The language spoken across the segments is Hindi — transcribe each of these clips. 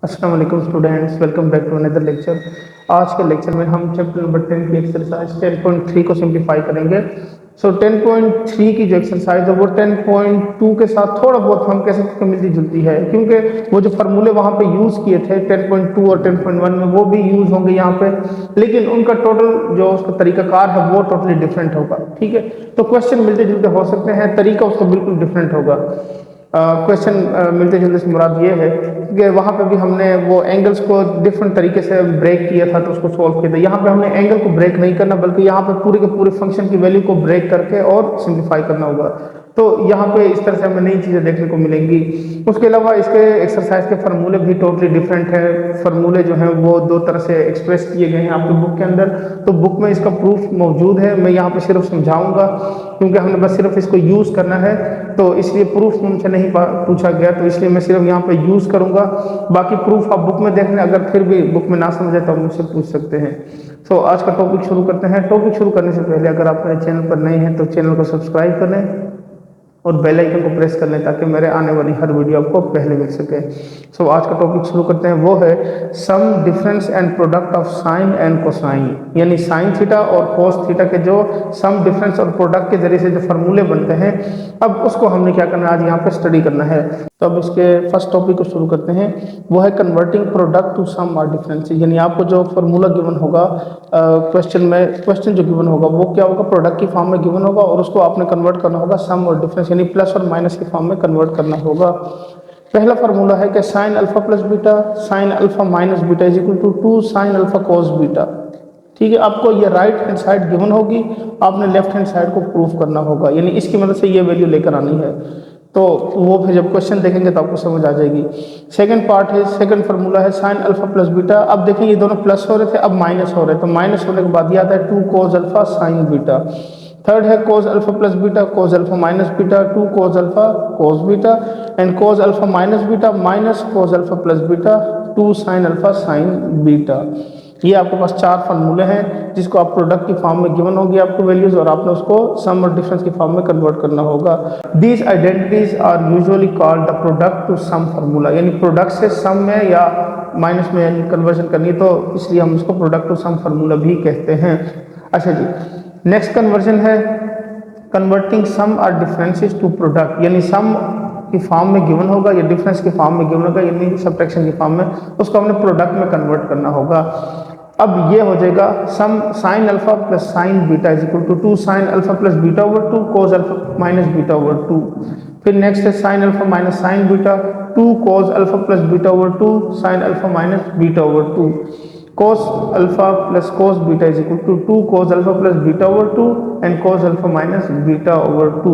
अस्सलाम वालेकुम students, welcome back to another lecture. आज के लेक्चर में हम चैप्टर नंबर 10 की एक्सरसाइज 10.3 को सिंप्लीफाई करेंगे। 10.3 की जो एक्सरसाइज है वो 10.2 के साथ थोड़ा बहुत हम कह सकते हैं मिलती जुलती है, क्योंकि वो जो फार्मूले वहाँ पे यूज़ किए थे 10.2 और 10.1 में वो भी यूज़ होंगे यहाँ पे, लेकिन उनका टोटल जो उसका तरीकाकार है वो टोटली डिफरेंट होगा। ठीक है, तो क्वेश्चन मिलते जुलते हो सकते हैं, तरीका उसका बिल्कुल डिफरेंट होगा। क्वेश्चन मिलते जुलते से मुराद ये है कि वहाँ पे भी हमने वो एंगल्स को डिफरेंट तरीके से ब्रेक किया था तो उसको सॉल्व किया था। यहाँ पे हमने एंगल को ब्रेक नहीं करना, बल्कि यहाँ पे पूरे के पूरे फंक्शन की वैल्यू को ब्रेक करके और सिंप्लीफाई करना होगा। तो यहाँ पे इस तरह से हमें नई चीज़ें देखने को मिलेंगी। उसके अलावा इसके एक्सरसाइज के फार्मूले भी टोटली डिफरेंट है। फार्मूले जो हैं वो दो तरह से एक्सप्रेस किए गए हैं आपके बुक के अंदर, तो बुक में इसका प्रूफ मौजूद है। मैं यहाँ पे सिर्फ समझाऊंगा क्योंकि हमने बस सिर्फ इसको यूज़ करना है, तो इसलिए प्रूफ मुझसे नहीं पूछा गया, तो इसलिए मैं सिर्फ यहाँ पे यूज़ करूँगा। बाकी प्रूफ आप बुक में देख लें, अगर फिर भी बुक में ना समझे तो आप मुझसे पूछ सकते हैं। आज का टॉपिक शुरू करते हैं। टॉपिक शुरू करने से पहले अगर आप मेरे चैनल पर नए हैं तो चैनल को सब्सक्राइब कर लें और बेल आइकन को प्रेस कर लें ताकि मेरे आने वाली हर वीडियो आपको पहले मिल सके। आज का टॉपिक शुरू करते हैं, वो है sum difference and product of sine and cosine, यानी साइन थीटा और कोस थीटा के जो सम डिफरेंस और प्रोडक्ट के जरिए से जो फार्मूले बनते हैं, अब उसको हमने क्या करना है, आज यहाँ पे स्टडी करना है। तो अब इसके फर्स्ट टॉपिक को शुरू करते हैं, वो है कन्वर्टिंग प्रोडक्ट टू सम और डिफरेंस। यानी आपको जो फार्मूला गिवन होगा क्वेश्चन जो गिवन होगा वो क्या होगा, प्रोडक्ट की फॉर्म में गिवन होगा और उसको आपने कन्वर्ट करना होगा सम और डिफरेंस यानी प्लस और माइनस की फॉर्म में कन्वर्ट करना होगा। पहला फार्मूला है कि sine alpha plus beta sine alpha minus beta is equal to 2 sine alpha cos beta. ठीक है, आपको ये राइट हैंड साइड गिवन होगी, आपने लेफ्ट हैंड साइड को प्रूफ करना होगा, यानी इसकी मदद से ये वैल्यू लेकर आनी है। तो वो फिर जब क्वेश्चन देखेंगे तो आपको समझ आ जाएगी। सेकंड पार्ट है, सेकंड फार्मूला है साइन अल्फा प्लस बीटा। अब देखें ये दोनों प्लस हो रहे थे, अब माइनस हो रहे हैं, तो माइनस होने के बाद ये आता है 2 cos alpha sine beta. Third है cos alpha plus beta cos alpha minus beta 2 cos alpha cos beta and cos alpha minus beta minus cos alpha plus beta 2 sine alpha sine beta. ये आपके पास चार फार्मूले हैं जिसको आप प्रोडक्ट की फॉर्म में गिवन होगी आपको वैल्यूज, और आपने उसको सम और डिफरेंस की फॉर्म में कन्वर्ट करना होगा। These identities are usually called the product to sum formula, यानी प्रोडक्ट से सम में या माइनस में कन्वर्जन करनी है तो इसलिए हम इसको प्रोडक्ट टू सम फार्मूला भी कहते हैं। अच्छा जी, नेक्स्ट कन्वर्जन है कन्वर्टिंग सम और डिफरेंसेस टू प्रोडक्ट, यानी सम की फॉर्म में गिवन होगा या डिफरेंस की फॉर्म में गिवन होगा, यानी सब्ट्रैक्शन की फॉर्म में, उसको हमने प्रोडक्ट में कन्वर्ट करना होगा। अब ये हो जाएगा sum sine alpha plus sine beta is equal to 2 sine alpha plus beta over 2 cos alpha minus beta over 2। फिर नेक्स्ट है sine alpha minus sine beta 2 cos alpha plus beta over 2 sine alpha minus beta over 2। cos alpha plus cos beta is equal to 2 cos alpha plus beta over 2 and cos alpha minus beta over 2।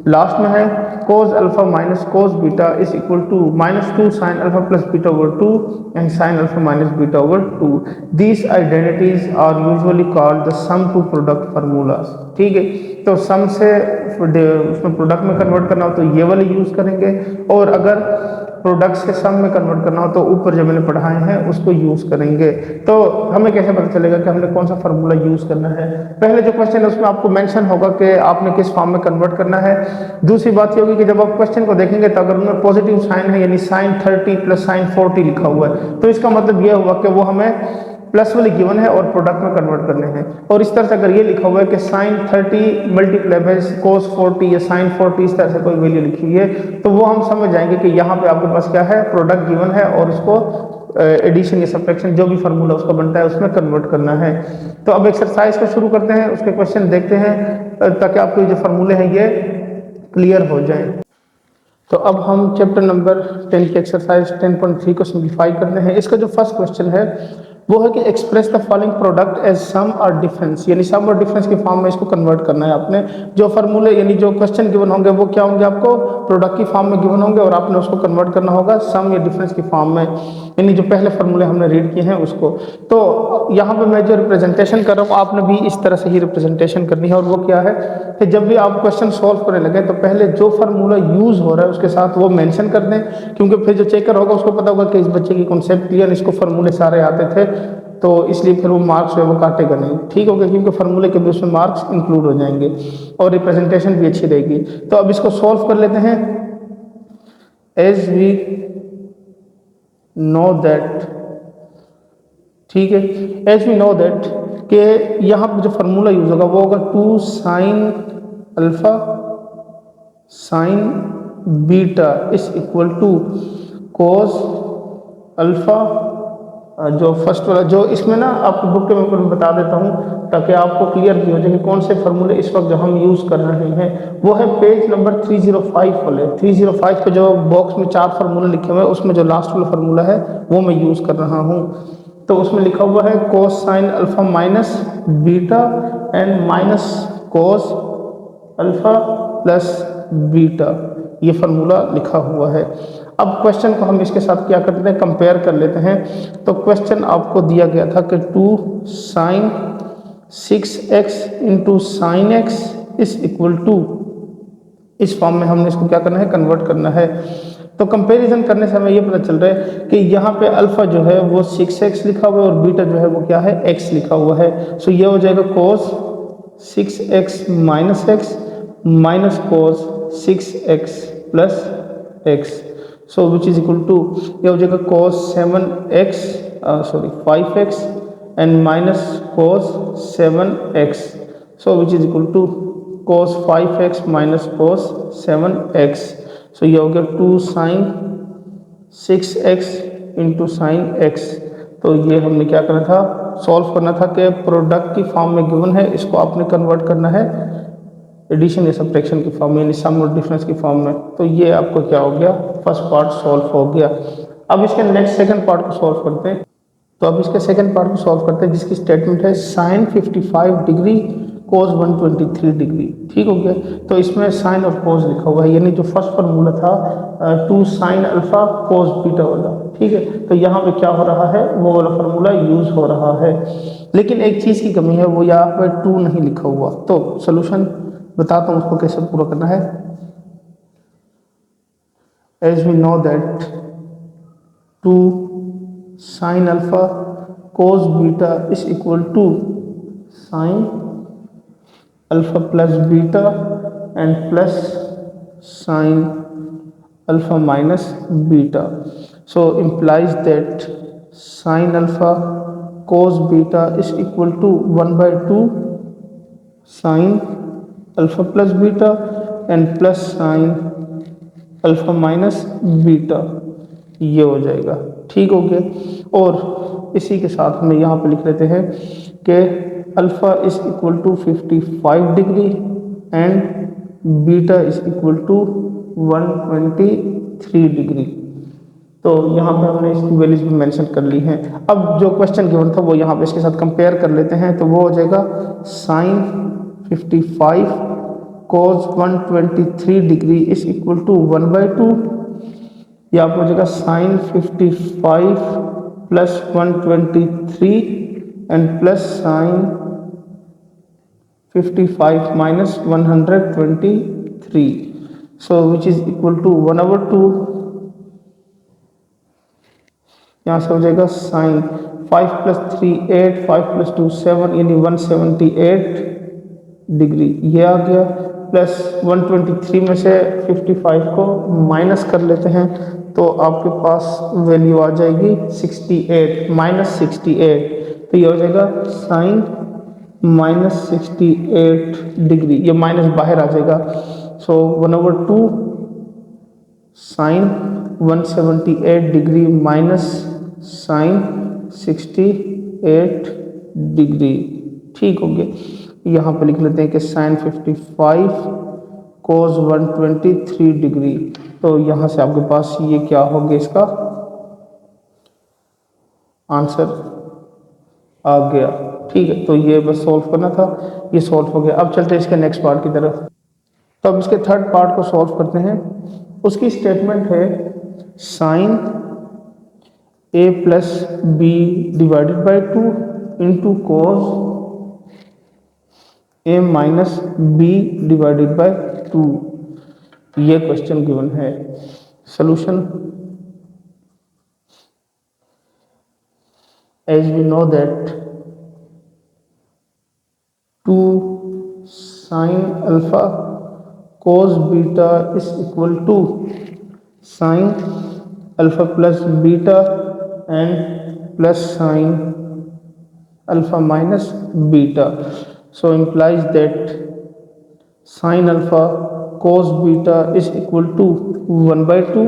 Last में है cos alpha minus cos beta is equal to minus 2 sine alpha plus beta over 2 and sine alpha minus beta over 2। These identities are usually called the sum to product formulas. ठीक है, तो सम से उसमें प्रोडक्ट में कन्वर्ट करना हो तो ये वाले यूज करेंगे, और अगर प्रोडक्ट से सम में कन्वर्ट करना हो तो ऊपर जो मैंने पढ़ाए हैं उसको यूज करेंगे। तो हमें कैसे पता चलेगा कि हमने कौन सा फार्मूला यूज करना है? पहले जो क्वेश्चन है उसमें आपको मेंशन होगा कि आपने किस फॉर्म में कन्वर्ट करना है। दूसरी बात ये होगी कि जब आप क्वेश्चन को देखेंगे तो अगर उनमें पॉजिटिव साइन है यानी साइन 30 प्लस साइन 40 लिखा हुआ है तो इसका मतलब ये हुआ कि वो हमें प्लस वाले गिवन है और प्रोडक्ट में कन्वर्ट करने हैं। और इस तरह से अगर ये लिखा हुआ है कि साइन 30 मल्टीप्लाई बाय कोस 40 या साइन 40 इस तरह से कोई वैल्यू लिखी हुई है तो वो हम समझ जाएंगे कि यहाँ पे आपके पास क्या है, प्रोडक्ट गिवन है और इसको एडिशन या सब्ट्रैक्शन जो भी फार्मूला उसका बनता है उसमें कन्वर्ट करना है। तो अब एक्सरसाइज को शुरू करते हैं, उसके क्वेश्चन देखते हैं ताकि आपके जो फार्मूले हैं ये क्लियर हो जाए। तो अब हम चैप्टर नंबर 10 की एक्सरसाइज 10.3 को सिंप्लीफाई करते हैं। इसका जो फर्स्ट क्वेश्चन है वो है कि express the following product as sum और डिफरेंस, यानी सम और डिफरेंस की फॉर्म में इसको कन्वर्ट करना है आपने। जो फार्मूले यानी जो क्वेश्चन गिवन होंगे वो क्या होंगे, आपको प्रोडक्ट की फॉर्म में गिवन होंगे और आपने उसको कन्वर्ट करना होगा सम या डिफरेंस की फॉर्म में, यानी जो पहले फार्मूले हमने रीड किए हैं उसको। तो यहाँ पे मैं जो रिप्रेजेंटेशन कर रहा हूँ आपने भी इस तरह से ही रिप्रेजेंटेशन करनी है, और वो क्या है कि जब भी आप क्वेश्चन सॉल्व करने लगे तो पहले जो फार्मूला यूज हो रहा है उसके साथ वो मेंशन कर दें, क्योंकि फिर जो चेकर होगा उसको पता होगा कि इस बच्चे की कॉन्सेप्ट क्लियर, इसको फार्मूले सारे आते थे, तो इसलिए फिर वो मार्क्स है वो काटेगा नहीं। ठीक हो गया, क्योंकि फार्मूले के भी उसमें मार्क्स इंक्लूड हो जाएंगे और रिप्रेजेंटेशन भी अच्छी रहेगी। तो अब इसको सॉल्व कर लेते हैं। एज वी नो दैट, ठीक है, एज वी नो दैट कि यहाँ पर जो फार्मूला यूज होगा वो होगा 2 sine alpha sine beta is equal to cos alpha, जो फर्स्ट वाला जो इसमें ना आपको बुक के ऊपर बता देता हूँ ताकि आपको क्लियर भी हो जाए कि कौन से फार्मूले इस वक्त जो हम यूज़ कर रहे हैं वो है पेज नंबर 305 वाले। 305 पे जो बॉक्स में 4 फार्मूले लिखे हुए हैं उसमें जो लास्ट वाला फार्मूला है वो मैं यूज़ कर रहा हूँ। तो उसमें लिखा हुआ है कोस sign alpha minus beta and minus cos alpha plus beta, ये फार्मूला लिखा हुआ है। अब क्वेश्चन को हम इसके साथ क्या करते हैं, कंपेयर कर लेते हैं। तो क्वेश्चन आपको दिया गया था कि 2 sine 6x into sine x is equal to, इस फॉर्म में हमने इसको क्या करना है, कन्वर्ट करना है। तो कंपैरिजन करने से हमें ये पता चल रहा है कि यहाँ पे अल्फा जो है वो 6x लिखा हुआ है और बीटा जो है वो क्या है, x लिखा हुआ है। सो ये हो जाएगा cos 6x minus x minus cos 6x plus x, so which is equal to, ये हो जाएगा cos 7x 5x and minus cos 7x, so which is equal to cos 5x minus cos 7x। So ये हो गया 2 sine 6x into sign x। तो ये हमने क्या करना था, सॉल्व करना था कि प्रोडक्ट की फॉर्म में गिवन है, इसको आपने कन्वर्ट करना है एडिशन या सब्ट्रैक्शन की फॉर्म में, यानी सम और डिफरेंस की फॉर्म में। तो ये आपको क्या हो गया, फर्स्ट पार्ट सॉल्व हो गया। अब इसके नेक्स्ट सेकंड पार्ट को सॉल्व करते हैं। तो अब इसके सेकंड पार्ट को सॉल्व करते हैं जिसकी स्टेटमेंट है साइन 55 डिग्री कोस 123 डिग्री, ठीक हो गया। तो इसमें साइन और कोस लिखा हुआ है, यानी जो फर्स्ट फार्मूला था 2 साइन अल्फा कोस बीटा वाला, ठीक है। तो यहाँ पे क्या हो रहा है, वो वाला फार्मूला यूज हो रहा है, लेकिन एक चीज़ की कमी है, वो यहाँ पे 2 नहीं लिखा हुआ। तो सोल्यूशन बताता हूँ उसको कैसे पूरा करना है। As we know that 2 sine alpha cos beta is equal to sine alpha plus beta and plus sine alpha minus beta, so implies that sin alpha cos beta is equal to 1/2 sin alpha plus beta and plus sin alpha minus beta, ये हो जाएगा, ठीक हो गया। और इसी के साथ हम यहाँ पे लिख लेते हैं कि alpha is equal to 55 degree and beta is equal to 123 degree. तो यहाँ पे हमने इसकी वैल्यूज भी मेंशन कर ली हैं। अब जो क्वेश्चन गिवन था वो यहाँ पे इसके साथ कंपेयर कर लेते हैं। तो वो हो जाएगा sine 55 cos 123 degree is equal to 1/2, या आप हो जाएगा sine 55 plus 123 and plus sine 55 minus 123, so which is equal to 1/2। यहाँ से हो जाएगा साइन 5 प्लस 3 8 5 प्लस 2 7 यानी 178 डिग्री, ये आ गया। प्लस 123 में से 55 को माइनस कर लेते हैं तो आपके पास वैल्यू आ जाएगी 68 माइनस 68। तो ये हो जाएगा साइन माइनस 68 डिग्री, ये माइनस बाहर आ जाएगा। So 1/2 sine 178 degree minus sine 68 degree, ठीक हो गया। यहाँ पे लिख लेते हैं कि साइन 55 कोस 123 डिग्री। तो यहाँ से आपके पास ये क्या हो गया, इसका आंसर आ गया, ठीक है। तो ये बस सॉल्व करना था, ये सॉल्व हो गया। अब चलते हैं इसके नेक्स्ट पार्ट की तरफ। तो अब इसके थर्ड पार्ट को सॉल्व करते हैं। उसकी स्टेटमेंट है sine a plus B divided by 2 into cos a minus B divided by 2, ये क्वेश्चन गिवन है। Solution as we know that 2 sine alpha cos beta is equal to sine alpha plus beta and plus sine alpha minus beta. So implies that sin alpha cos beta is equal to 1 by 2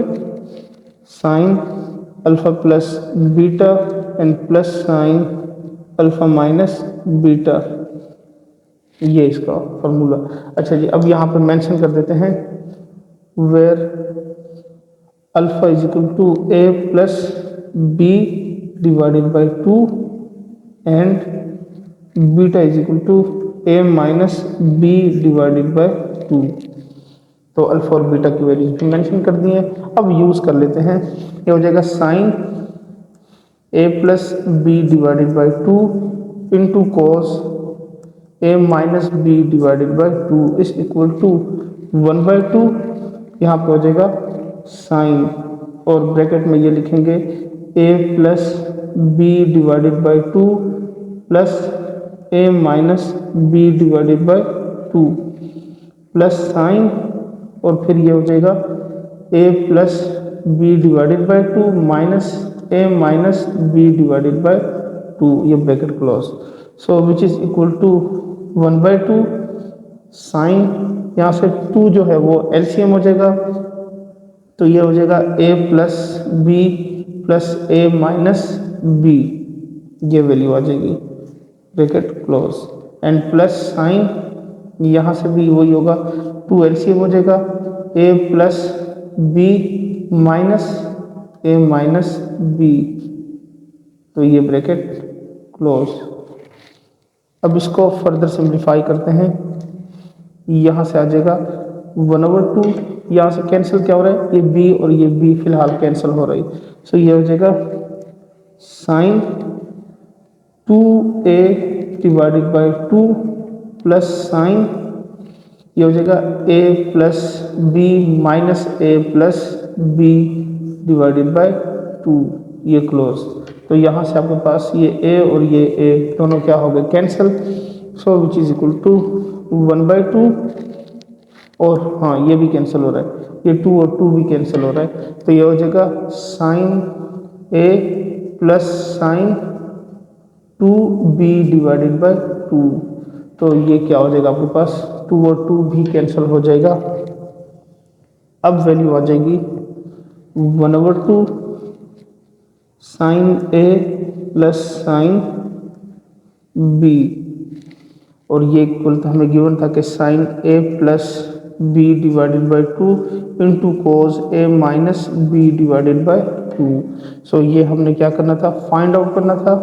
sin alpha plus beta and plus sin alpha minus beta. ये इसका फॉर्मूला. अच्छा जी, अब यहाँ पर मेंशन कर देते हैं where alpha is equal to a plus B divided by 2 and beta is equal to a minus B divided by 2. तो अल्फा और बीटा की वैल्यूज भी मेंशन कर दी हैं. अब यूज़ कर लेते हैं. ये हो जाएगा sine a plus B divided by 2 into cos a minus B divided by 2 is equal to 1 by 2. यहाँ पे हो जाएगा साइन और ब्रैकेट में ये लिखेंगे A plus B divided by 2 plus A minus B divided by 2 plus sine और फिर ये हो जाएगा A plus B divided by 2 minus A minus B divided by 2, ये bracket close. So which is equal to 1 by 2 sine, यहाँ से 2 जो है वो एलसीएम हो जाएगा, तो ये हो जाएगा A plus B plus A minus B, ये वैल्यू आ जाएगी bracket close. And plus sign, यहाँ से भी वही होगा, 2 एलसीएम हो जाएगा, A plus B minus A minus B, तो ये ब्रैकेट क्लोज. अब इसको फर्दर सिंप्लीफाई करते हैं. यहाँ से आ जाएगा 1/2, यहाँ से कैंसिल क्या हो रहा है, ये बी और ये बी फिलहाल कैंसिल हो रही. सो ये हो जाएगा sine 2a divided by 2 plus sine, ये हो जाएगा a plus B minus a plus B divided by 2, ये क्लोज. तो यहाँ से आपके पास ये a और ये a दोनों क्या हो गए, cancel. So which is equal to 1 by 2 और हाँ ये भी कैंसिल हो रहा है, ये 2 और 2 भी कैंसिल हो रहा है. तो ये हो जाएगा sine a plus sine 2b divided by 2. तो ये क्या हो जाएगा आपके पास, 2 और 2 भी कैंसिल हो जाएगा. अब वैल्यू आ जाएगी 1/2 sine a plus sine b, और ये इक्वल था हमें गिवन था कि sine a plus B divided by 2 into cos A minus B divided by 2. So ये हमने क्या करना था, फाइंड आउट करना था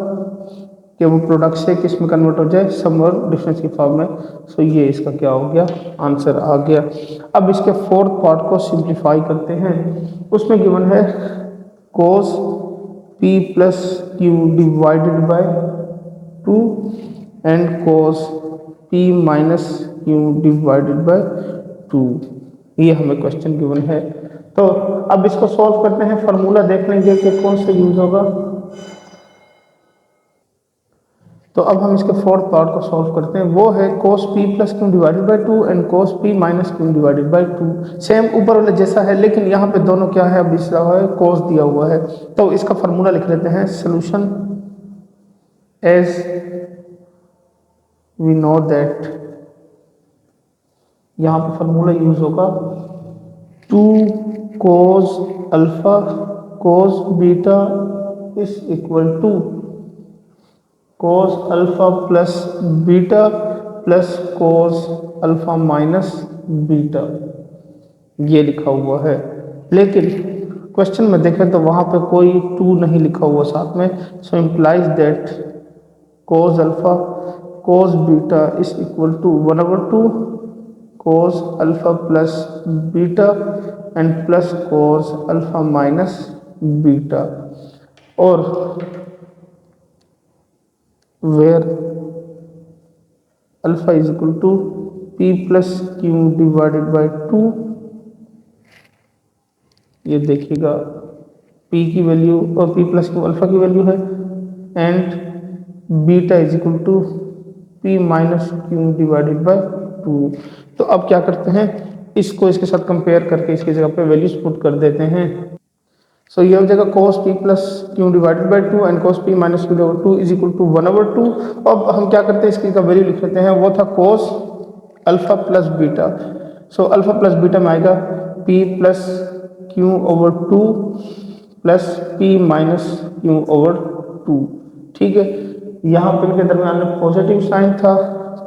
कि वो प्रोडक्ट से किस में कन्वर्ट हो जाए, सम और डिफरेंस की फॉर्म में. सो ये इसका क्या हो गया, आंसर आ गया. अब इसके फोर्थ पार्ट को सिंप्लीफाई करते हैं. उसमें गिवन है कोस p plus Q divided by 2 and cos p minus Q divided by 2. ये हमें क्वेश्चन गिवन है. तो अब इसको सॉल्व करते हैं. फार्मूला देख लेंगे कि कौन सा यूज होगा. तो अब हम इसके फोर्थ पार्ट को सॉल्व करते हैं. वो है cos p plus Q divided by 2 and cos p minus Q divided by 2. Same ऊपर वाले जैसा है, लेकिन यहाँ पे दोनों क्या है, अब इसका है cos दिया हुआ है. तो इसका फार्मूला लिख लेते हैं. Solution as we know that, यहाँ पे फार्मूला यूज होगा 2 cos alpha cos beta is equal to cos alpha plus beta plus cos alpha minus beta, ये लिखा हुआ है. लेकिन क्वेश्चन में देखें तो वहाँ पे कोई 2 नहीं लिखा हुआ साथ में. So implies that cos alpha cos beta is equal to 1/2 cos alpha plus beta and plus cos alpha minus beta. और where alpha is equal to p plus q divided by 2. ये देखिएगा p की वैल्यू और p प्लस क्यू अल्फा की वैल्यू है and beta is equal to p minus Q divided by 2. तो अब क्या करते हैं, इसको इसके साथ कंपेयर करके इसकी जगह पे वैल्यूज पुट कर देते हैं. सो ये हो जाएगा cos p plus Q divided by 2 and cos p minus Q over 2 is equal to 1/2। अब हम क्या करते हैं, इसकी का वैल्यू लिख लेते हैं, वो था cos alpha plus beta. So alpha plus beta में आएगा p plus Q over 2 plus p minus Q over 2। ठीक है, यहाँ पे इनके दरम्यान में पॉजिटिव साइन था,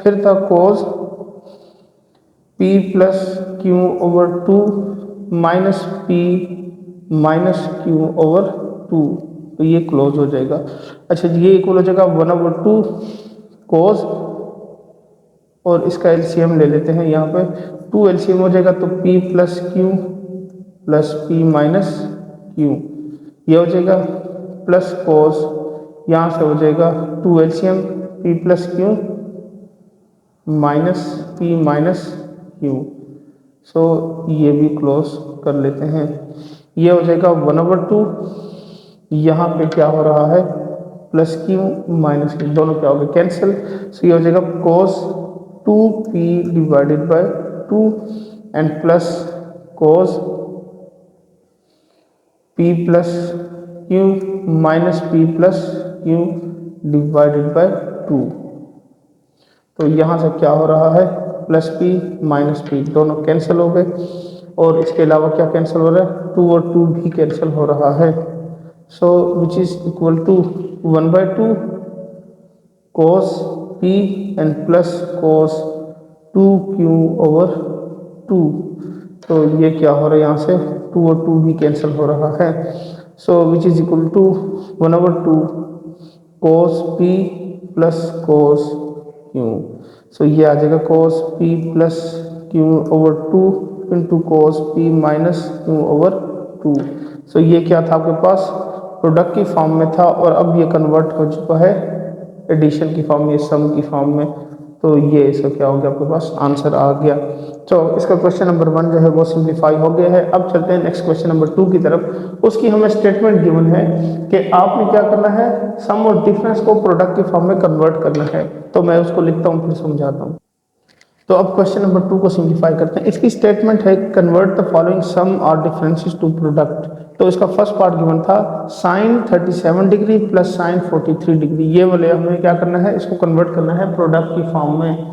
फिर था cos p plus Q over 2 minus p minus Q over 2, तो ये क्लोज हो जाएगा। अच्छा जी, ये इक्वल हो जाएगा 1/2 कोस, और इसका एलसीएम ले लेते हैं, यहाँ पे 2 एलसीएम हो जाएगा तो p plus q plus p minus Q, ये हो जाएगा प्लस कोस, यहाँ से हो जाएगा 2 LCM p plus Q minus p minus Q. So ये भी क्लोज कर लेते हैं, ये हो जाएगा 1/2। यहाँ पे क्या हो रहा है, प्लस क्यू माइनस क्यू दोनों क्या हो गए, कैंसिल। सो ये हो जाएगा cos 2p divided by 2 and plus cos p plus Q minus p plus Q divided by 2। तो यहाँ से क्या हो रहा है, प्लस p माइनस p दोनों कैंसिल हो गए, और इसके अलावा क्या कैंसिल हो रहा है, 2 और 2 भी कैंसिल हो रहा है। So which is equal to 1/2 cos p and plus cos 2q over 2। तो ये क्या हो रहा है, यहाँ से 2 और 2 भी कैंसिल हो रहा है। So which is equal to 1/2 cos p plus cos q। So ये आ जाएगा cos p plus q over 2 into cos p minus q over 2। So ये क्या था आपके पास, प्रोडक्ट की फॉर्म में था, और अब ये कन्वर्ट हो चुका है एडिशन की फॉर्म में, सम की फॉर्म में। तो ये इसका क्या हो गया, आपके पास आंसर आ गया। तो इसका क्वेश्चन नंबर 1 जो है वो सिंप्लीफाई हो गया है। अब चलते हैं नेक्स्ट क्वेश्चन नंबर 2 की तरफ। उसकी हमें स्टेटमेंट गिवन है कि आपने क्या करना है, सम और डिफरेंस को प्रोडक्ट की फॉर्म में कन्वर्ट करना है। तो मैं उसको लिखता हूँ फिर समझाता हूँ। तो अब क्वेश्चन नंबर 2 को सिंप्लीफाई करते हैं। इसकी स्टेटमेंट है कन्वर्ट द फॉलोइंग सम और डिफरेंसेस टू प्रोडक्ट। तो इसका फर्स्ट पार्ट गिवन था sine 37 degree plus sine 43 degree, ये वाले हमें क्या करना है, इसको कन्वर्ट करना है प्रोडक्ट की फॉर्म में।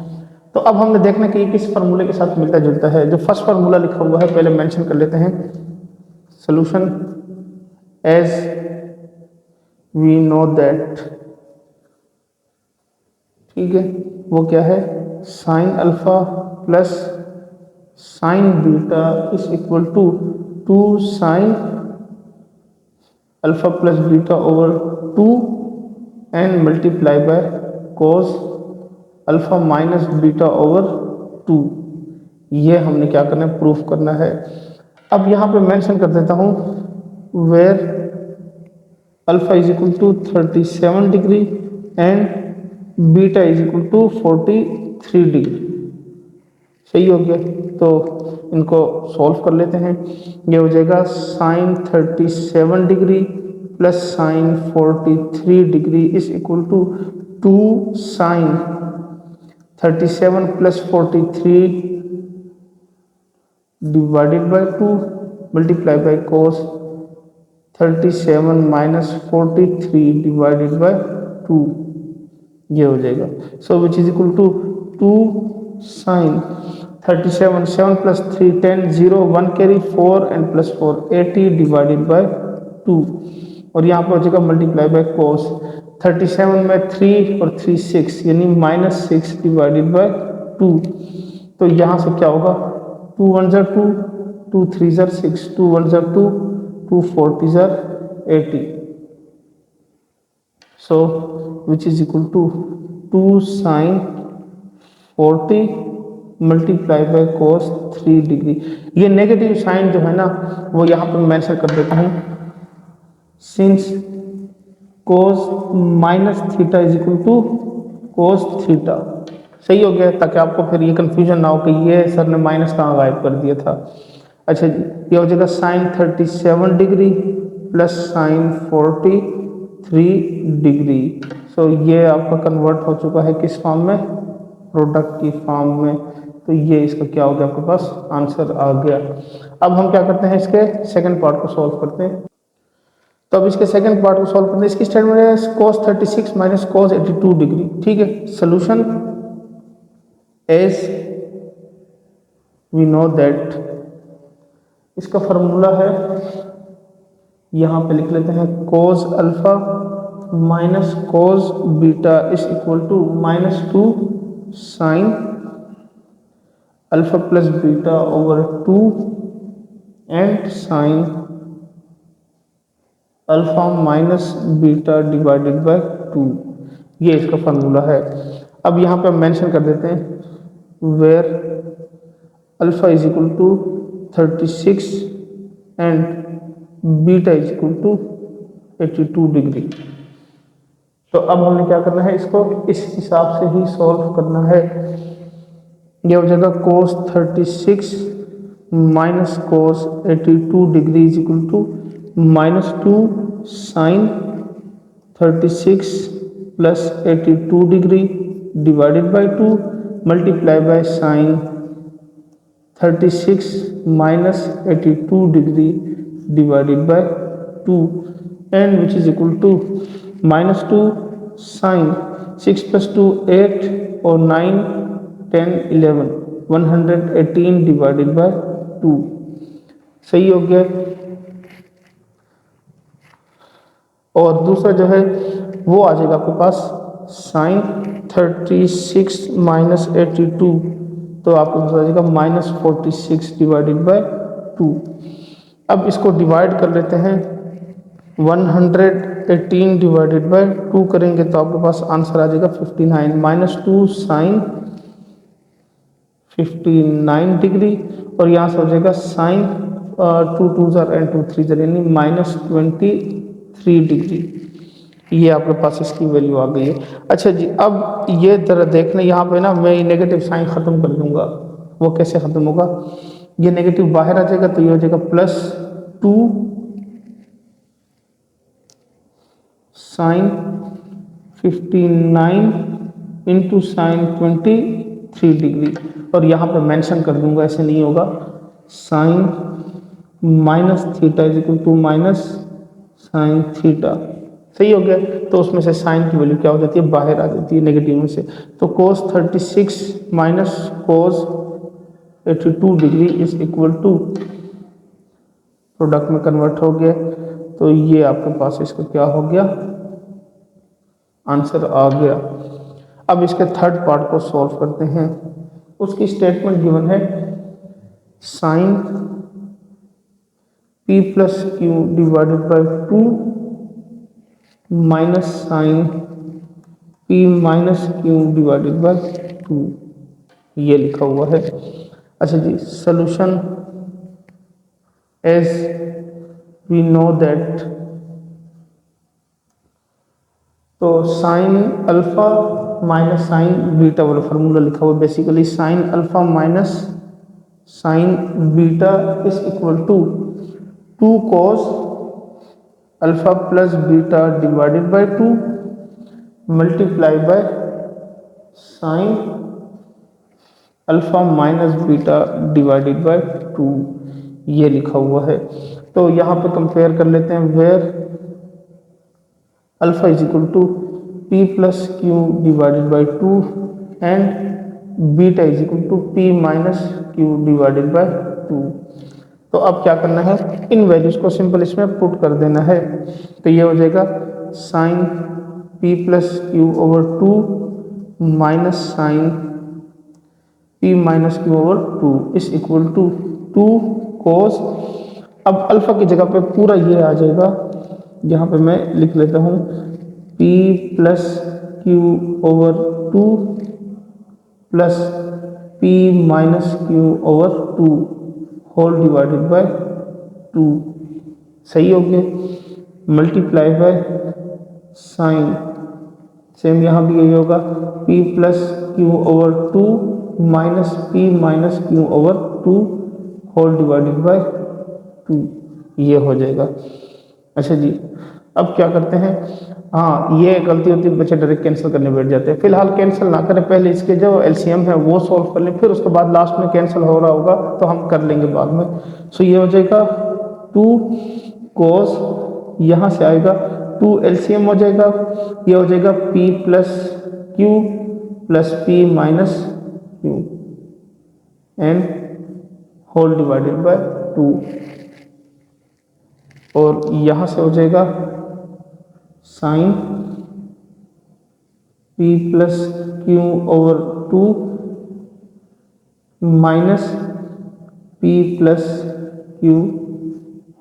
तो अब हमने देखना कि ये किस फार्मूले के साथ मिलता जुलता है। जो फर्स्ट फार्मूला लिखा हुआ है पहले मेंशन कर लेते हैं, solution as we know that, ठीक है, वो क्या है, sine alpha plus sine beta is equal to 2 sine alpha plus beta over 2 and multiply by cos alpha minus beta over 2। ये हमने क्या करना है, प्रूफ करना है। अब यहाँ पे मेंशन कर देता हूँ where alpha is equal to 37 degree and beta is equal to 43 degree. सही हो गया, तो इनको सॉल्व कर लेते हैं। ये हो जाएगा sine 37 degree plus sine 43 degree is equal to 2 sine 37 plus 43 divided by 2 multiply by cos 37 minus 43 divided by 2, ये हो जाएगा। So which is equal to 2 sine 37 7 plus 3 10 0 1 carry 4 and plus 4 80 divided by 2, और यहाँ पर हो जाएगा मल्टीप्लाई बाय कोस 37 में 3 और 3 6 यानी माइनस 6 डिवाइडेड बाय 2। तो यहाँ से क्या होगा, 2 1 ज़ा 2 2 3 ज़ा 6 2 1 ज़ा 2 2 4 ज़ा 80। So which is equal to 2 sine 40 multiply by cos 3 degree. ये नेगेटिव साइन जो है ना वो यहाँ पर मेंशन कर देता हूँ, since cos minus theta is equal to cos theta. सही हो गया, ताकि आपको फिर ये कंफ्यूजन ना हो कि ये सर ने माइनस कहाँ गायब कर दिया था। अच्छा जी, ये हो जाएगा sine 37 degree plus sine 43 degree. So ये आपका कन्वर्ट हो चुका है किस फॉर्म में, प्रोडक्ट की फॉर्म में। तो ये इसका क्या हो गया, आपके पास आंसर आ गया। अब हम क्या करते हैं, इसके सेकंड पार्ट को सॉल्व करते हैं। तो अब इसके सेकंड पार्ट को सॉल्व करना है। इसकी स्टेटमेंट है cos 36 माइनस cos 82 डिग्री। ठीक है, solution as we know that, इसका फॉर्मूला है, यहाँ पे लिख लेते हैं cos alpha minus cos beta is equal to -2 sine alpha plus beta over 2 and sine alpha minus beta divided by 2। ये इसका फार्मूला है। अब यहाँ पे हम मेंशन कर देते हैं where alpha is equal to 36 and beta is equal to 82 degree. तो अब हमने क्या करना है, इसको इस हिसाब से ही सॉल्व करना है। ये हो जाएगा cos 36 minus cos 82 degree is equal to -2 sine 36 plus 82 degree divided by 2 multiply by sine 36 minus 82 degree divided by 2 and which is equal to -2 sine 6 plus 2 8 और 9 10 11 118 डिवाइडेड बाय 2। सही हो गया। और दूसरा जो है वो आ जाएगा आपके पास साइन 36 माइनस 82, तो आपको पास आ जाएगा -46 डिवाइडेड बाय 2। अब इसको डिवाइड कर लेते हैं, 118 डिवाइडेड बाय 2 करेंगे तो आपके पास आंसर आ जाएगा 59 -2 साइन 59 डिग्री और यहाँ से हो जाएगा साइन 2 2 एंड 2 3 यानी -23 डिग्री। ये आपके पास इसकी वैल्यू आ गई है। अच्छा जी, अब ये जरा देखना, यहाँ पे ना मैं नेगेटिव साइन ख़त्म कर दूंगा। वो कैसे ख़त्म होगा, ये नेगेटिव बाहर आ जाएगा तो ये हो जाएगा +2 साइन 59 इंटू साइन 23 डिग्री और यहाँ पे मेंशन कर दूंगा, ऐसे नहीं होगा, sine minus theta is equal to minus sine theta. सही हो गया। तो उसमें से साइन की वैल्यू क्या हो जाती है, बाहर आ जाती है नेगेटिव में से। तो cos 36 minus cos 82 degree is equal to, product में कन्वर्ट हो गया। तो ये आपके पास इसका क्या हो गया, आंसर आ गया। अब इसके थर्ड पार्ट को सॉल्व करते हैं। उसकी स्टेटमेंट गिवन है sine p plus Q divided by 2 minus sine p minus Q divided by 2, ये लिखा हुआ है। अच्छा जी, solution as we know that, तो sine alpha minus sine beta वाला फार्मूला लिखा हुआ, basically sine alpha minus sine beta is equal to 2 cos alpha plus beta divided by 2 multiply by sine alpha minus beta divided by 2, ये लिखा हुआ है। तो यहाँ पे कंपेयर कर लेते हैं, where alpha is equal to p plus Q divided by 2 and beta is equal to p minus Q divided by 2। तो अब क्या करना है, इन वैल्यूज को सिंपल इसमें पुट कर देना है। तो ये हो जाएगा sine p plus Q over 2 minus sine p minus Q over 2 is equal to 2 cos, अब अल्फा की जगह पे पूरा ये आ जाएगा, यहाँ पे मैं लिख लेता हूँ p plus Q over 2 plus p minus Q over 2 whole divided by 2। सही हो गया। मल्टीप्लाई बाय साइन, सेम यहाँ भी यही होगा, p plus Q over 2 minus p minus Q over 2 whole divided by 2, ये हो जाएगा। अच्छा जी, अब क्या करते हैं, हाँ ये गलती होती है, बच्चे डायरेक्ट कैंसिल करने बैठ जाते हैं। फिलहाल कैंसिल ना करें, पहले इसके जो एलसीएम है वो सॉल्व कर लें, फिर उसके बाद लास्ट में कैंसिल हो रहा होगा तो हम कर लेंगे बाद में। सो ये हो जाएगा 2 cos, यहाँ से आएगा 2 एलसीएम हो जाएगा, ये हो जाएगा p plus q plus p minus q and whole divided by 2, और यहाँ से हो जाएगा sine p plus Q over 2 minus p plus q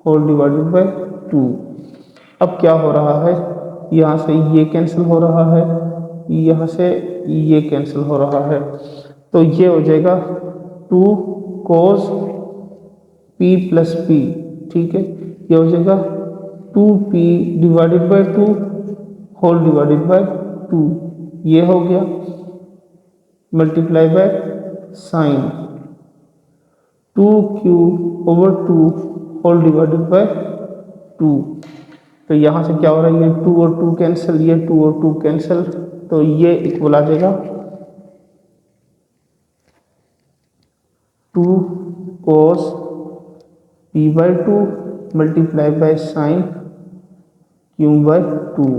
whole divided by 2। अब क्या हो रहा है, यहाँ से ये कैंसिल हो रहा है, यहाँ से ये कैंसिल हो रहा है, तो ये हो जाएगा 2 cos p प्लस p, ठीक है, ये हो जाएगा 2p divided by 2 whole divided by 2, ये हो गया multiply by sine 2q over 2 whole divided by 2। तो यहाँ से क्या हो रहा है, ये 2 और 2 कैंसिल, ये 2 और 2 कैंसिल, तो ये इक्वल आ जाएगा 2 cos p by 2 multiply by sine q by 2।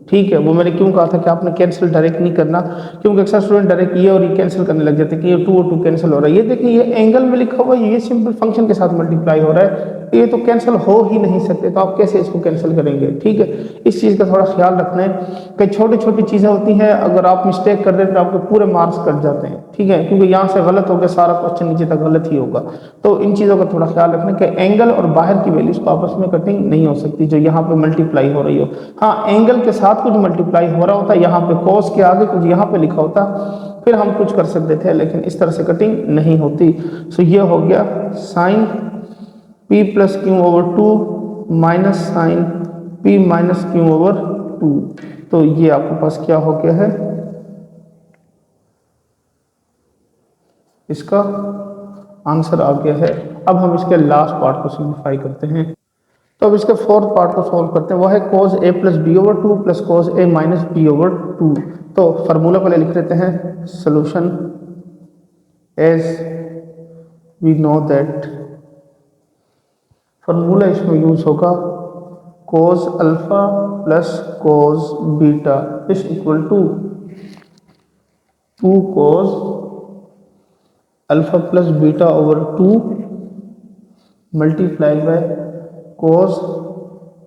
ठीक है, वो मैंने क्यों कहा था कि आपने कैंसिल डायरेक्ट नहीं करना, क्योंकि अक्सर स्टूडेंट डायरेक्ट ये और ये कैंसिल करने लग जाते हैं कि ये 2 और 2 कैंसिल हो रहा है। ये देखिए, ये एंगल में लिखा हुआ है, ये सिंपल फंक्शन के साथ मल्टीप्लाई हो रहा है, ये तो कैंसिल हो ही नहीं सकते, तो आप कैसे इसको कैंसिल करेंगे। ठीक है, इस चीज़ का थोड़ा ख्याल रखना है कि छोटी छोटी चीज़ें होती हैं, अगर आप मिस्टेक कर दें तो आपके पूरे मार्क्स कट जाते हैं। ठीक है, क्योंकि यहाँ से गलत हो गया, सारा क्वेश्चन नीचे तक गलत ही होगा। तो इन चीज़ों का थोड़ा ख्याल रखना कि एंगल और बाहर की वैल्यूज को आपस में कटिंग नहीं हो सकती, जो यहाँ पे मल्टीप्लाई हो रही हो। हाँ, एंगल के साथ कुछ मल्टीप्लाई हो रहा होता है, यहाँ पे कॉस के आगे कुछ यहाँ पे लिखा होता, फिर हम कुछ कर सकते थे, लेकिन इस तरह से कटिंग नहीं होती। सो ये हो गया sine p plus Q over 2 minus sine p minus Q over 2। तो ये आपके पास क्या हो गया है, इसका आंसर आ गया है। अब हम इसके लास्ट पार्ट को सिंप्लीफाई करते हैं। तो अब इसके फोर्थ पार्ट को सॉल्व करते हैं, वह है cos a plus B over 2 plus cos a minus B over 2। तो फार्मूला पहले लिख लेते हैं, solution as we know that, formula इसमें यूज होगा cos alpha plus cos beta is equal to 2 cos alpha plus beta over 2 multiply by cos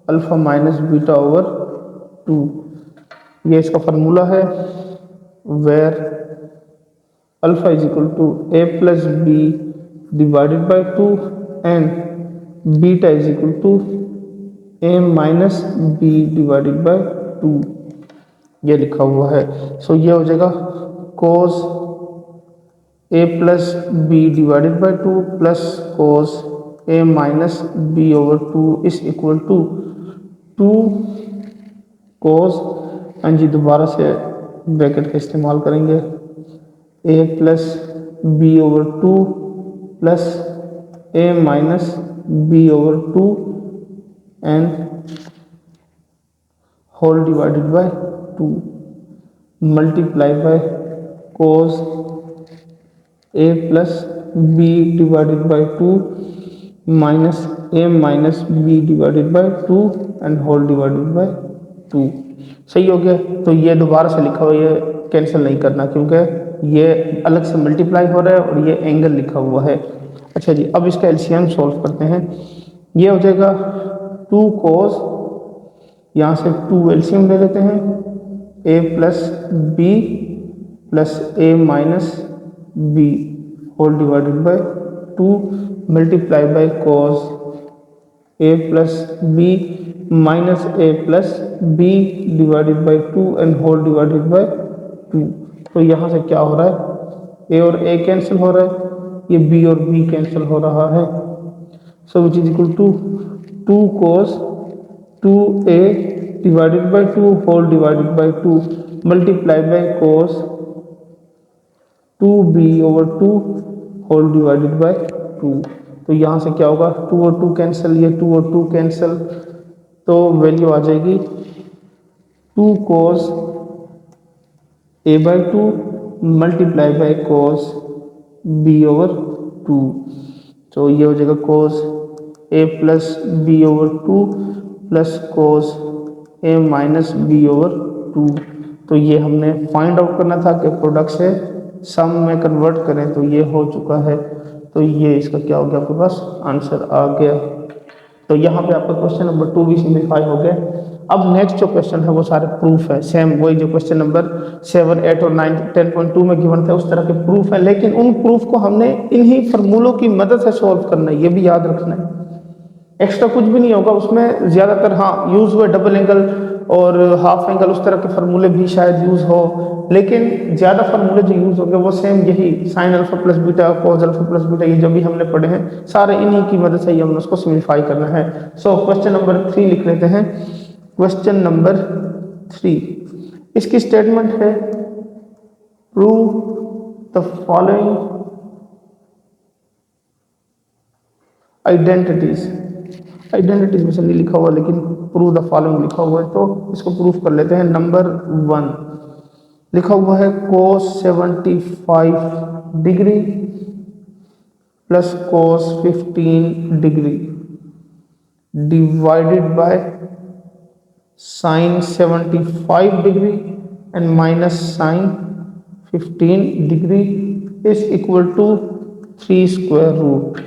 alpha minus beta over 2। ये इसका फार्मूला है, where alpha is equal to a plus B divided by 2 and beta is equal to a minus B divided by 2, ये लिखा हुआ है। सो ये हो जाएगा cos a plus B divided by 2 plus cos a minus B over 2 is equal to 2 cos, and जी दोबारा से ब्रैकेट का इस्तेमाल करेंगे, a plus B over 2 plus a minus B over 2 and whole divided by 2 multiply by cos a plus B divided by 2 minus a minus B divided by 2 and whole divided by 2। सही हो गया। तो ये दोबारा से लिखा हुआ, ये कैंसिल नहीं करना, क्योंकि ये अलग से मल्टीप्लाई हो रहा है और ये एंगल लिखा हुआ है। अच्छा जी, अब इसका एलसीएम सॉल्व करते हैं। ये हो जाएगा 2 cos, यहाँ से 2 एलसीएम ले लेते हैं, a plus B plus a minus B whole divided by 2 multiply by cos a plus B minus a plus B divided by 2 and whole divided by 2। तो यहाँ से क्या हो रहा है, a और a कैंसिल हो रहा है, ये b और b कैंसिल हो रहा है। So which is equal to 2 cos 2a divided by 2 whole divided by 2 multiply by cos 2b over 2 whole divided by 2। तो यहाँ से क्या होगा, 2 और 2 कैंसिल, ये 2 और 2 कैंसिल, तो वैल्यू आ जाएगी 2 cos a by 2 multiply by cos b over 2। तो ये हो जाएगा cos a plus B over 2 plus cos A minus B over 2। तो ये हमने फाइंड आउट करना था कि प्रोडक्ट से सम में कन्वर्ट करें, तो ये हो चुका है। तो ये इसका क्या हो गया, आपके पास आंसर आ गया। तो यहाँ पे आपका क्वेश्चन नंबर 2 भी सिंप्लीफाई हो गया। अब नेक्स्ट जो क्वेश्चन है वो सारे प्रूफ है, सेम वही जो क्वेश्चन नंबर 7, 8 और 9 10.2 में गिवन थे उस तरह के प्रूफ है, लेकिन उन प्रूफ को हमने इन्हीं फार्मूलों की मदद से सॉल्व करना है, ये भी याद रखना है। एक्स्ट्रा कुछ भी नहीं होगा उसमें, ज़्यादातर हाँ यूज़ हुए डबल एंगल और हाफ एंगल, उस तरह के फार्मूले भी शायद यूज़ हो, लेकिन ज़्यादा फार्मूले जो यूज़ होंगे वो सेम यही sign alpha plus beta, cos alpha plus beta, ये जो भी हमने पढ़े हैं सारे इन्हीं की मदद से ही हमने उसको सिम्प्लीफाई करना है। सो क्वेश्चन नंबर 3 लिख लेते हैं। क्वेश्चन नंबर 3, इसकी स्टेटमेंट है prove the following identities. Identities में से नहीं लिखा हुआ, लेकिन प्रूव द फॉलोइंग लिखा हुआ है, तो इसको प्रूफ कर लेते हैं। नंबर 1 लिखा हुआ है cos 75 degree plus cos 15 degree divided by sin 75 degree and minus sin 15 degree is equal to 3 square root.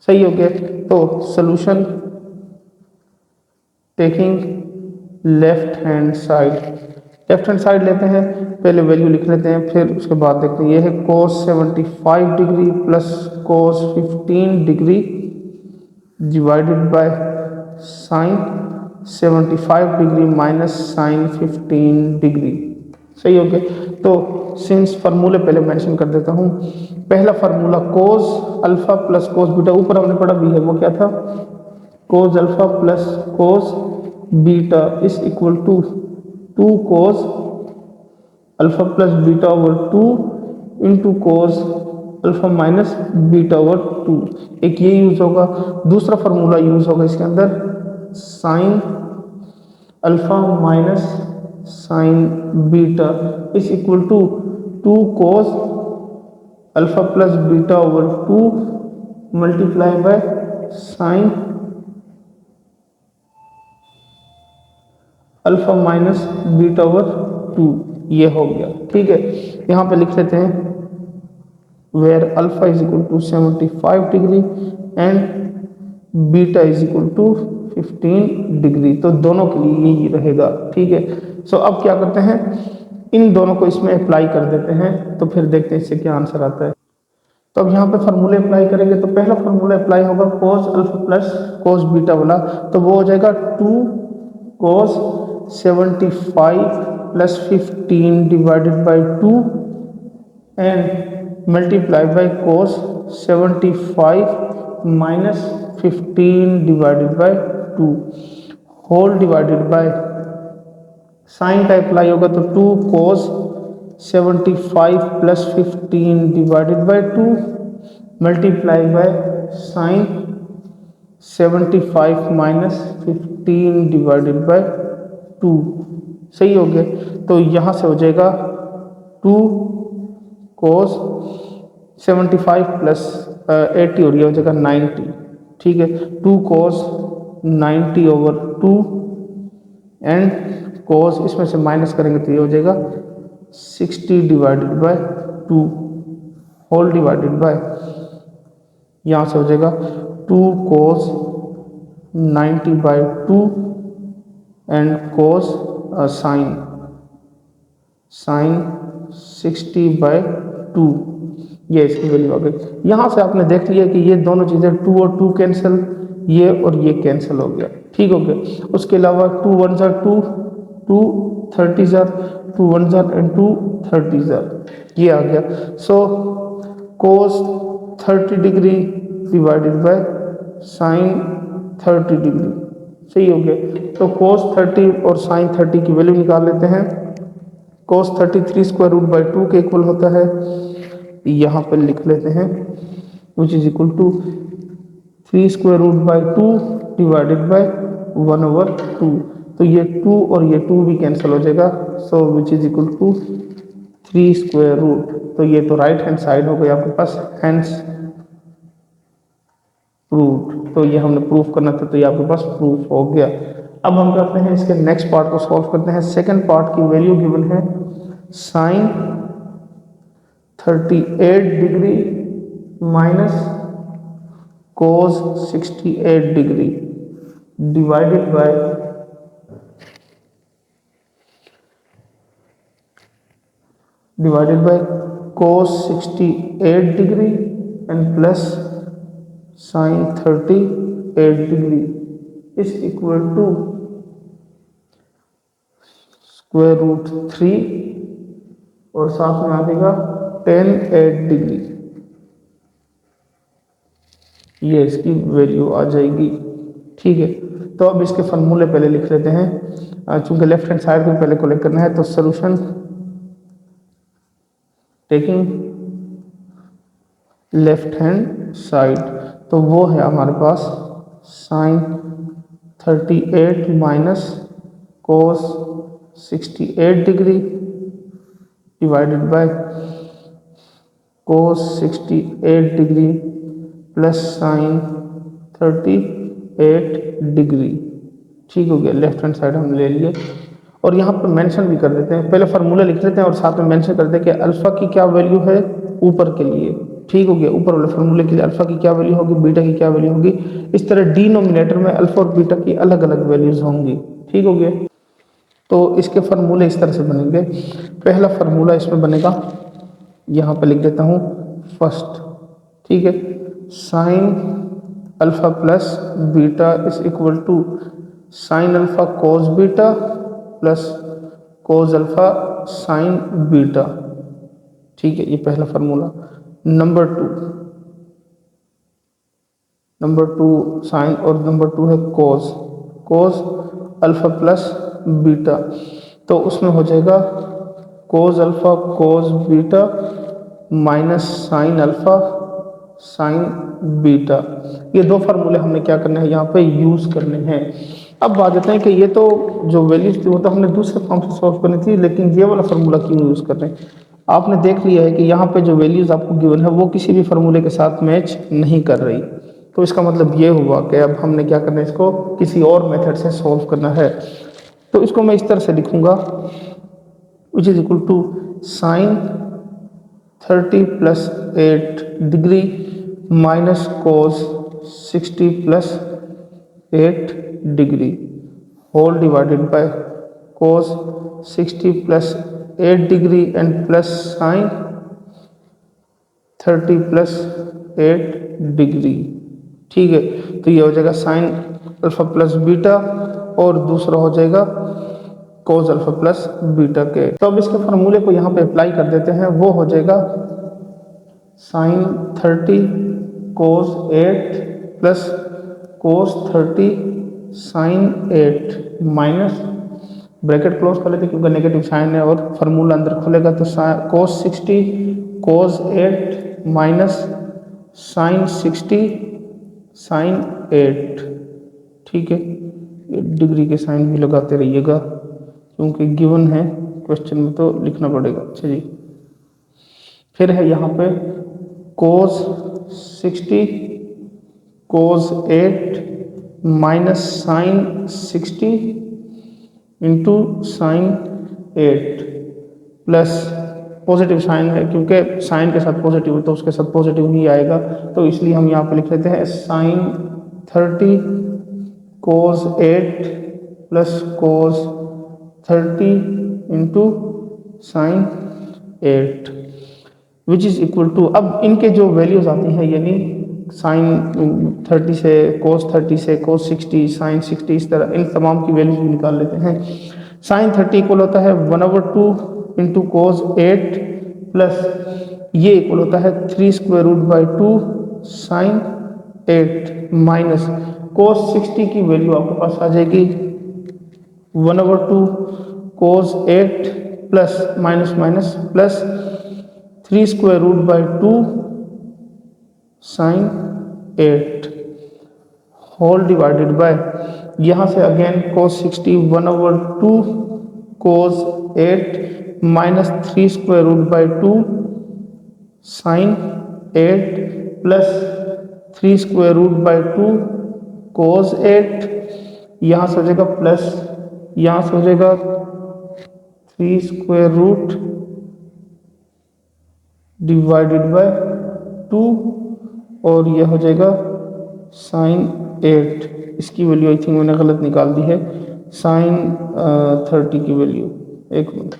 सही हो गया। तो solution taking left hand side लेते हैं, पहले वैल्यू लिख लेते हैं, फिर उसके बाद देखते हैं। ये है cos 75 degree plus cos 15 degree divided by sin 75 degree minus sin 15 degree. सही हो गया। तो सिंस फार्मूले पहले मेंशन कर देता हूँ। पहला formula cos alpha plus cos beta, ऊपर हमने पढ़ा भी है, वो क्या था, cos alpha plus cos beta is equal to 2 cos alpha plus beta over 2 into cos alpha minus beta over 2। एक ये यूज होगा। दूसरा फार्मूला यूज होगा इसके अंदर sine alpha minus sine beta is equal to 2 cos alpha plus beta over 2 multiply by sine alpha minus beta over 2। ये हो गया। ठीक है, यहाँ पे लिख लेते हैं where alpha is equal to 75 degree and beta is equal to 15 degree. तो दोनों के लिए यही रहेगा। ठीक है। सो अब क्या करते हैं, इन दोनों को इसमें अप्लाई कर देते हैं, तो फिर देखते हैं इससे क्या आंसर आता है। तो अब यहाँ पे फार्मूले अप्लाई करेंगे, तो पहला फार्मूला अप्लाई होगा cos alpha plus cos beta वाला, तो वो हो जाएगा 2 cos 75 plus 15 divided by 2 and multiply by cos 75 minus 15 divided by 2 whole divided by sine का अप्लाई होगा, तो 2 cos 75 plus 15 divided by 2 multiply by sine 75 minus 15 divided by 2। सही हो गया। तो यहाँ से हो जाएगा 2 cos 75 प्लस 80 और ये हो जाएगा 90। ठीक है, 2 cos 90 ओवर 2 एंड cos इसमें से माइनस करेंगे तो ये हो जाएगा 60 divided by 2 whole divided by, यहाँ से हो जाएगा 2 cos 90 by 2 and cos sine 60 by 2। ये इसकी वैल्यू आ गई। यहाँ से आपने देख लिया कि ये दोनों चीज़ें 2 और 2 कैंसिल, ये और ये कैंसिल हो गया। ठीक हो गया। उसके अलावा 2 1 jar 2, 2 30 jar, 2 1 jar and 2 30 jar, ये आ गया। सो cos 30 degree divided by sign 30 degree. सही हो गया। तो cos 30 और साइन 30 की वैल्यू निकाल लेते हैं। cos 30 3 स्क्वायर रूट बाई 2 के इक्वल होता है, यहाँ पर लिख लेते हैं which is equal to 3 square root by 2 divided by 1 over 2। तो ये 2 और ये 2 भी कैंसिल हो जाएगा। So which is equal to 3 square root. तो ये तो राइट हैंड साइड हो गई आपके पास, हैंड्स प्रूफ। तो ये हमने प्रूफ करना था, तो ये आपके पास प्रूफ हो गया। अब हम करते हैं इसके नेक्स्ट पार्ट को सॉल्व करते हैं। सेकंड पार्ट की वैल्यू गिवन है sine 38 degree minus cos 68 degree divided by cos 68 degree and plus sine 38 degree is equal to √3 और साथ में आ जाएगा tan 8 डिग्री। ये इसकी वैल्यू आ जाएगी। ठीक है, तो अब इसके फॉर्मूले पहले लिख लेते हैं। चूंकि लेफ्ट हैंड साइड को पहले कलेक्ट करना है, तो solution taking left hand side, तो वो है हमारे पास sine 38 minus cos 68 degree divided by cos 68 degree plus sine 38 degree. ठीक हो गया, लेफ्ट हैंड साइड हम ले लिए और यहाँ पर मेंशन भी कर देते हैं। पहले फार्मूला लिख लेते हैं और साथ में मेंशन कर देते हैं कि अल्फा की क्या वैल्यू है ऊपर के लिए। ठीक हो गया, ऊपर वाले फार्मूले के लिए अल्फा की क्या वैल्यू होगी, बीटा की क्या वैल्यू होगी। इस तरह डिनोमिनेटर में अल्फा और बीटा की अलग अलग वैल्यूज होंगी। ठीक हो गया, तो इसके फार्मूले इस तरह से बनेंगे। पहला फार्मूला इसमें बनेगा, यहाँ पे लिख देता हूँ फर्स्ट। ठीक है, sine alpha plus beta is equal to sine alpha cos beta plus cos alpha sine beta. ठीक है, ये पहला फार्मूला। नंबर टू साइन और नंबर टू है कोस अल्फा प्लस बीटा, तो उसमें हो जाएगा cos alpha cos beta minus sine alpha sine beta. ये दो फार्मूले हमने क्या करने हैं, यहाँ पे यूज करने हैं। अब बात जाते हैं कि ये तो जो वैल्यूज थी वो तो हमने दूसरे फॉर्म से सॉल्व करनी थी, लेकिन ये वाला फार्मूला क्यों यूज कर रहे हैं। आपने देख लिया है कि यहाँ पे जो वैल्यूज आपको गिवन है वो किसी भी फार्मूले के साथ मैच नहीं कर रही। तो इसका मतलब ये हुआ कि अब हमने क्या करना है, इसको किसी और मेथड से सॉल्व करना है। तो इसको मैं इस तरह से लिखूंगा, which is equal to sine 30 plus 8 degree minus cos 60 plus 8 degree whole divided by cos 60 plus 8 degree and plus sine 30 plus 8 degree. ठीक है, तो ये हो जाएगा साइन अल्फा प्लस बीटा और दूसरा हो जाएगा कोस अल्फा प्लस बीटा के। तो अब इसके फार्मूले को यहाँ पे अप्लाई कर देते हैं, वो हो जाएगा sine 30 cos 8 plus cos 30 sine 8 minus bracket close कर लेते क्योंकि नेगेटिव साइन है और फार्मूला अंदर खुलेगा, तो कोस 60 कोस 8 माइनस साइन 60 साइन 8। ठीक है, डिग्री के साइन भी लगाते रहिएगा क्योंकि गिवन है क्वेश्चन में तो लिखना पड़ेगा। अच्छा जी, फिर है यहाँ पे cos 60 cos 8 minus sine 60 into sine 8 plus positive sine है क्योंकि साइन के साथ पॉजिटिव है तो उसके साथ पॉजिटिव ही आएगा, तो इसलिए हम यहाँ पे लिख लेते हैं sine 30 cos 8 plus cos 30 into sine 8 which is equal to, अब इनके जो वैल्यूज आती हैं यानी साइन 30 से कोस 30 से कोस 60 साइन 60, इस तरह इन तमाम की वैल्यूज भी निकाल लेते हैं। साइन 30 इक्वल होता है 1/2 इंटू कोस 8 प्लस ये इक्वल होता है 3 square root by 2 sine 8 minus cos 60 की वैल्यू आपके पास आ जाएगी 1/2 cos 8 plus minus minus plus 3 square root by 2 sine 8 whole divided by, यहाँ से again cos 60 1/2 cos 8 minus 3 square root by 2 sine 8 plus 3 square root by 2 cos 8, यहाँ से हो जाएगा प्लस, यहाँ से हो जाएगा 3 स्क्वायर रूट डिवाइडेड बाय 2, और यह हो जाएगा साइन 8। इसकी वैल्यू आई थिंक मैंने गलत निकाल दी है, साइन 30 की वैल्यू, एक मिनट।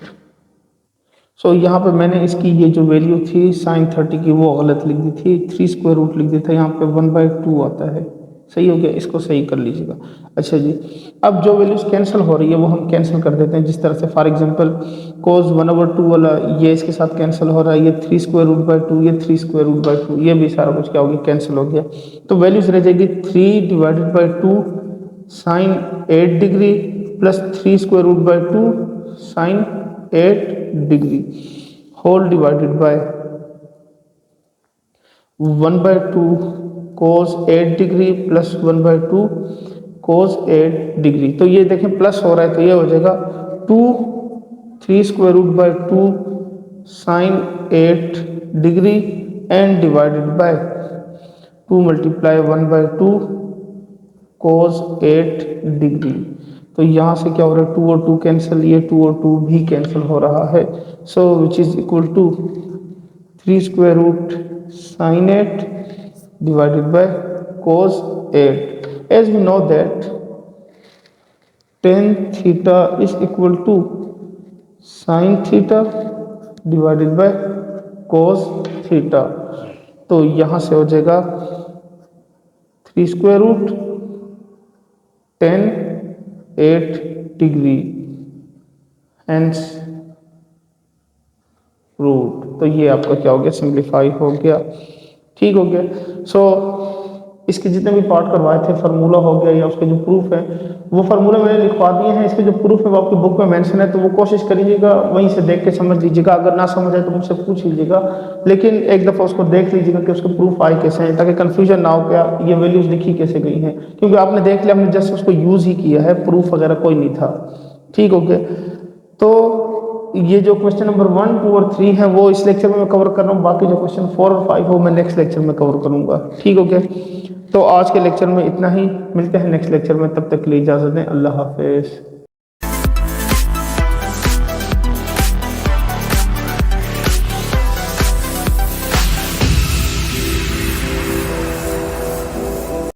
सो यहाँ पे मैंने इसकी ये जो वैल्यू थी साइन 30 की वो गलत लिख दी थी, 3 स्क्वायर रूट लिख दिया था, यहाँ पे 1/2 आता है। सही हो गया, इसको सही कर लीजिएगा। अच्छा जी, अब जो वैल्यूज कैंसिल हो रही है वो हम कैंसिल कर देते हैं, जिस तरह से फॉर एग्जांपल कोस 1/2 वाला ये इसके साथ कैंसिल हो रहा है, ये 3 स्क्वायर रूट बाई 2, ये 3 स्क्वायर रूट बाई 2, ये भी सारा कुछ क्या हो गया, कैंसिल हो गया। तो वैल्यूज रह जाएगी 3 divided by 2 sine 8 degree plus 3 square root by 2 sine 8 degree whole divided by 1/2 cos 8 degree plus 1/2 cos 8 degree. तो ये देखें प्लस हो रहा है, तो ये हो जाएगा 3 square root by 2 sine 8 degree and divided by 2 multiply 1/2 cos 8 degree. तो यहाँ से क्या हो रहा है, 2 और 2 कैंसिल, ये 2 और 2 भी कैंसिल हो रहा है। So which is equal to 3 square root sine 8 divided by cos 8. As we know that tan theta is equal to sin theta divided by cos theta. तो यहाँ से हो जाएगा 3 square root tan 8 degree hence root. तो ये आपका क्या हो गया, सिंप्लीफाई हो गया, ठीक हो गया। सो इसके जितने भी पार्ट करवाए थे, फार्मूला हो गया या उसके जो प्रूफ है वो फार्मूला मैंने लिखवा दिए हैं। इसके जो प्रूफ है वो आपकी बुक में मेंशन है, तो वो कोशिश करिएगा वहीं से देख के समझ लीजिएगा। अगर ना समझ आए तो मुझसे पूछ लीजिएगा, लेकिन एक दफ़ा उसको देख लीजिएगा कि उसके प्रूफ आए कैसे हैं, ताकि कन्फ्यूजन ना हो क्या ये वैल्यूज लिखी कैसे गई हैं, क्योंकि आपने देख लिया, हमने जस्ट उसको यूज़ ही किया है, प्रूफ वगैरह कोई नहीं था, ठीक हो गया। तो ये जो क्वेश्चन नंबर 1, 2 और 3 है वो इस लेक्चर में मैं कवर कर रहा हूँ, बाकी जो क्वेश्चन 4 और 5 हो मैं नेक्स्ट लेक्चर में कवर करूँगा, ठीक हो गया। तो आज के लेक्चर में इतना ही, मिलते हैं नेक्स्ट लेक्चर में, तब तक के लिए इजाज़त दें, अल्लाह हाफिज़।